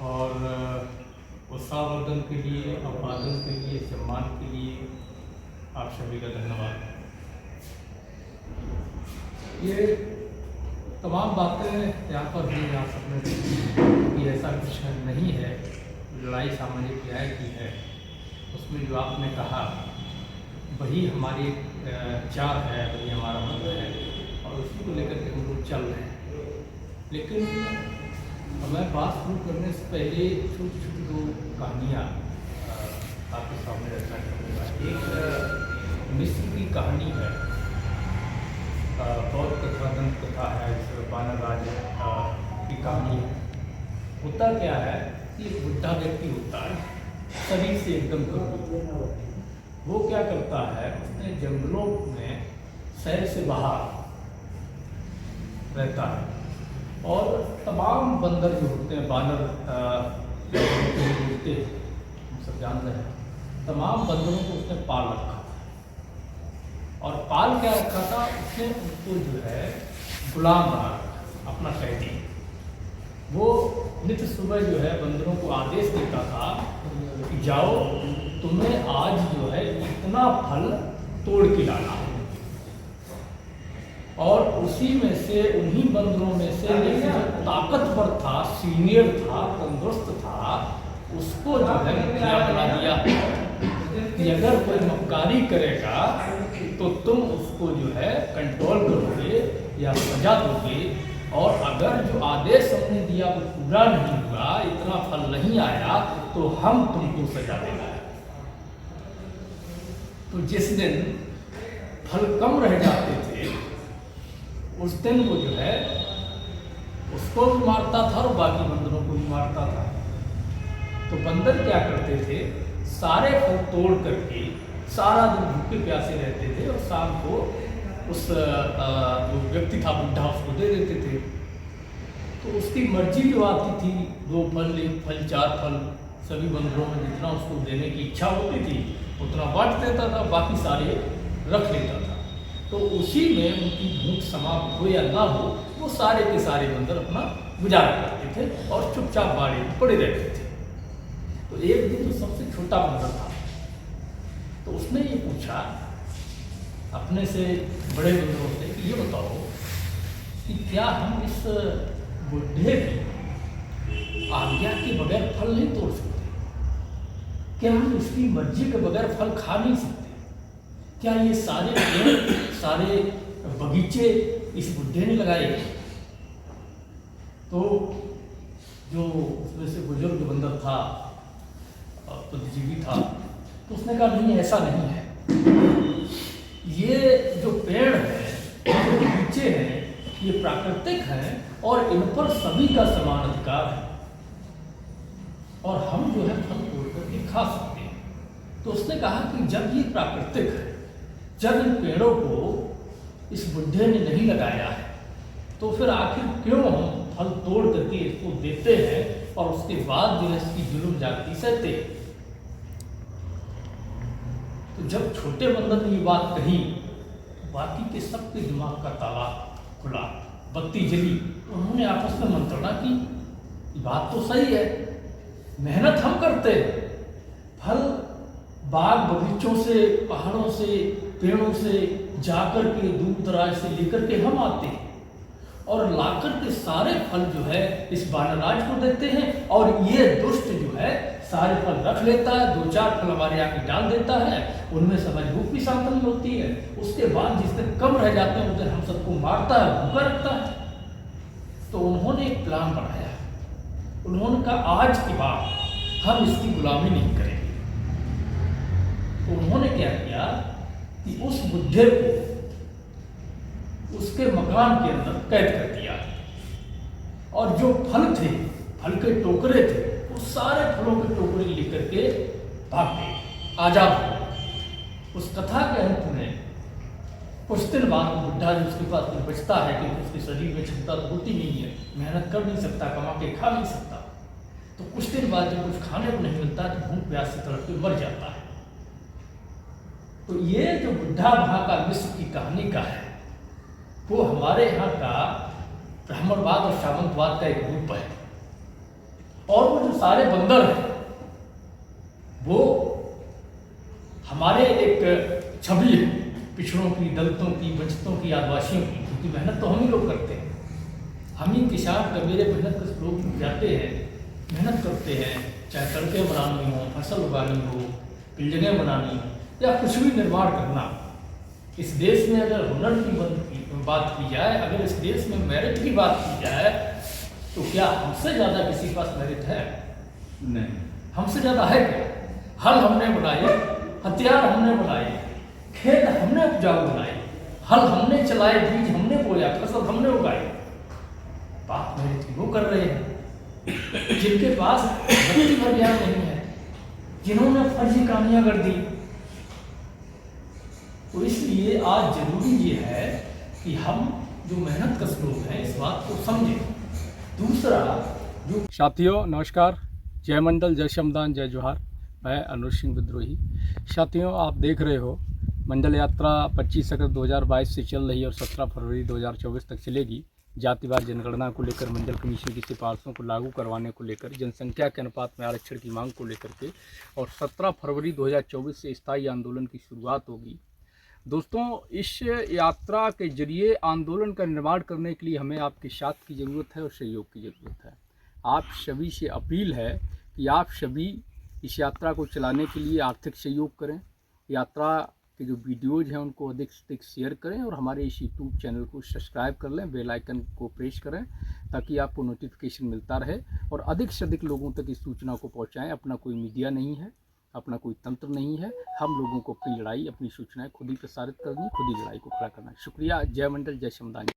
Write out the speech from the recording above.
और उत्साहवर्धन के लिए, अभिवादन के लिए, सम्मान के लिए आप सभी का धन्यवाद। ये तमाम बातें यहाँ पर भी आप सबने देखी कि ऐसा कुछ नहीं है, लड़ाई सामाजिक न्याय की है। उसमें जो आपने कहा वही हमारी चाह है, वही हमारा मंत्र है और उसी को लेकर के हम लोग चल रहे हैं। लेकिन मैं बात शुरू करने से पहले छोटी छोटी दो कहानियाँ आपके सामने रखना चाहूँगा। एक मिस्र की कहानी है, बौद्ध कथा, दंत कथा है, जिसमें वानर राज की कहानी है। होता क्या है कि एक बुढ़ा व्यक्ति होता है, शरीर से एकदम कमजोर। वो क्या करता है, उसने जंगलों में शहर से बाहर रहता है और तमाम बंदर जो होते हैं, बानर होते हैं, हम सब जान रहे हैं, तमाम बंदरों को उसने पाल रखा था। और पाल क्या रखा था, उसने उनको जो है गुलाम बना रखा, अपना कैदी। वो नित्य सुबह जो है बंदरों को आदेश देता था कि जाओ, तुम्हें आज जो है इतना फल तोड़ के लाना है। और उसी में से, उन्हीं बंदरों में से जो ताकतवर था, सीनियर था, तंदुरुस्त था, उसको जो है मुखिया बना दिया कि अगर कोई मक्कारी करेगा तो तुम उसको जो है कंट्रोल करोगे या सजा दोगे, और अगर जो आदेश हमने दिया वो पूरा नहीं हुआ, इतना फल नहीं आया, तो हम तुमको सजा देगा। तो जिस दिन फल कम रह जाते थे, उस दिन वो जो है उसको भी मारता था और बाकी बंदरों को भी मारता था। तो बंदर क्या करते थे, सारे फल तोड़ करके सारा दिन भूखे प्यासे रहते थे और शाम को उस जो व्यक्ति था बुढ़ा, उसको दे देते थे। तो उसकी मर्जी जो आती थी, 2 फल, 1 फल, 4 फल, सभी बंदरों में जितना उसको देने की इच्छा होती थी उतना बांट देता था, बाकी सारे रख लेता था। तो उसी में उनकी भूख समाप्त हो या ना हो, वो सारे के सारे बंदर अपना गुजारा करते थे और चुपचाप बाड़े में पड़े रहते थे। तो एक दिन जो सबसे छोटा बंदर था, तो उसने ये पूछा अपने से बड़े बंदरों से कि ये बताओ कि क्या हम इस बुढ़े की आज्ञा के बगैर फल नहीं तोड़ सकते? क्या हम इसकी मर्जी के बगैर फल खा नहीं सकते? क्या ये सारे पेड़, सारे बगीचे इस बुढ़े ने लगाए? तो जो उसमें से बुजुर्ग बंदर था, बुद्धिजीवी था, तो उसने कहा नहीं, ऐसा नहीं है। ये जो पेड़ है, जो बगीचे हैं, ये प्राकृतिक हैं और इन पर सभी का समान अधिकार है और हम जो है फल तोड़ करके खा सकते हैं। तो उसने कहा कि जब ये प्राकृतिक है, जब इन पेड़ों को इस बुढ़े ने नहीं लगाया है, तो फिर आखिर क्यों हम फल तोड़ करके इसको देते हैं और उसके बाद जो है इसकी जुल्म जाती सहते हैं? तो जब छोटे बंदर ने ये बात कही, बाकी के सबके दिमाग का ताला खुला, बत्ती जली। उन्होंने आपस में मंत्रणा की, बात तो सही है, मेहनत हम करते हैं, फल बाग बगीचों से, पहाड़ों से, पेड़ों से जाकर के दूर दराज से लेकर के हम आते हैं और लाकर के सारे फल जो है इस वानराज को देते हैं, और ये दुष्ट जो है सारे फल रख लेता है, 2-4 फल हमारे आके डाल देता है, उनमें समझ भूख भी शामिल होती है। उसके बाद जिस दिन कम रह जाते हैं उस दिन हम सबको मारता है, भूखा रखता है। तो उन्होंने एक प्लान बनाया, उन्होंने कहा आज के बाद हम इसकी गुलामी नहीं करेंगे। तो उन्होंने क्या किया कि उस बुढ़े को उसके मकान के अंदर कैद कर दिया और जो फल थे, फल के टोकरे थे, वो सारे फलों के टोकरे लेकर के भाग गए, आजाद हो गए। उस कथा के अंत में कुछ दिन बाद वो बुढ़ा जो उसके पास कुछ बचता है, क्योंकि उसके शरीर में क्षमता तो होती नहीं है, मेहनत कर नहीं सकता, कमा के खा नहीं सकता, तो कुछ दिन बाद जब कुछ खाने को नहीं मिलता तो भूख प्यास से तड़प के मर जाता है। तो ये जो बुढ़ा महाकाल मिस्र की कहानी का है, वो हमारे यहाँ का ब्राह्मणवाद और सामंतवाद का एक रूप है। और वो जो सारे बंदर हैं वो हमारे एक छवि है पिछड़ों की, दलितों की, वंचितों की, आदिवासियों की, क्योंकि मेहनत तो हम ही लोग करते हैं। हम ही किसान कबीरे मेहनत कर लोग जाते हैं, मेहनत करते हैं, चाहे सड़कें बनानी हो, फसल उगानी हो, बिल्डिंगें बनानी हो, या कुछ भी निर्माण करना। इस देश में अगर हुनर की बात की जाए, अगर इस देश में मेरिट की बात की जाए, तो क्या हमसे ज़्यादा किसी के पास मेरिट है? नहीं। हमसे ज़्यादा है क्या? हल हमने बनाए, हथियार हमने बनाए, खेत हमने उपजाऊ बनाए, हल हमने चलाए, बीज हमने बोया, फसल हमने उगाई। बात मेरिट की वो कर रहे हैं जिनके पास बत्ती भर ज्ञान नहीं है, जिन्होंने फर्जी कहानियां कर दी। तो इसलिए आज जरूरी ये है कि हम जो मेहनत कश लोग हैं इस बात को समझें। दूसरा जो साथियों नमस्कार, जय मंडल, जय शमदान, जय जोहार। मैं अनुज सिंह विद्रोही। साथियों आप देख रहे हो मंडल यात्रा 25 अगस्त 2022 से चल रही है और 17 फरवरी 2024 तक चलेगी। जातिवार जनगणना को लेकर, मंडल कमीशन की सिफारिशों को लागू करवाने को लेकर, जनसंख्या के अनुपात में आरक्षण की मांग को लेकर के, और 17 फरवरी 2024 से स्थायी आंदोलन की शुरुआत होगी। दोस्तों इस यात्रा के जरिए आंदोलन का निर्माण करने के लिए हमें आपके साथ की ज़रूरत है और सहयोग की ज़रूरत है। आप सभी से अपील है कि आप सभी इस यात्रा को चलाने के लिए आर्थिक सहयोग करें। यात्रा के जो वीडियोज़ हैं उनको अधिक से अधिक शेयर करें और हमारे इस यूट्यूब चैनल को सब्सक्राइब कर लें, बेल आइकन को प्रेस करें ताकि आपको नोटिफिकेशन मिलता रहे और अधिक से अधिक लोगों तक इस सूचना को पहुंचाएं। अपना कोई मीडिया नहीं है, अपना कोई तंत्र नहीं है, हम लोगों को अपनी लड़ाई, अपनी सूचनाएं खुद ही प्रसारित करनी, खुद ही लड़ाई को खड़ा करना है। शुक्रिया। जय मंडल, जय शमदान।